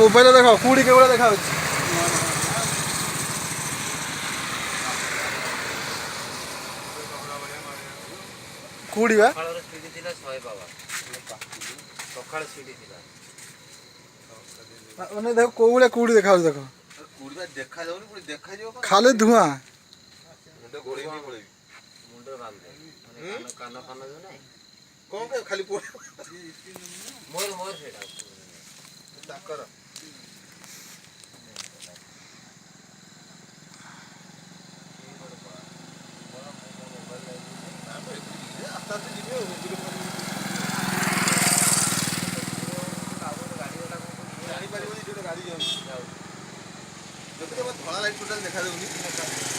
mobile देख कुड़ी के देखा कुड़ी बा मैंने देख को कुड़ी देखा देख खाली धुआं खाली गाड़ी धला लाइट टोटाल देखा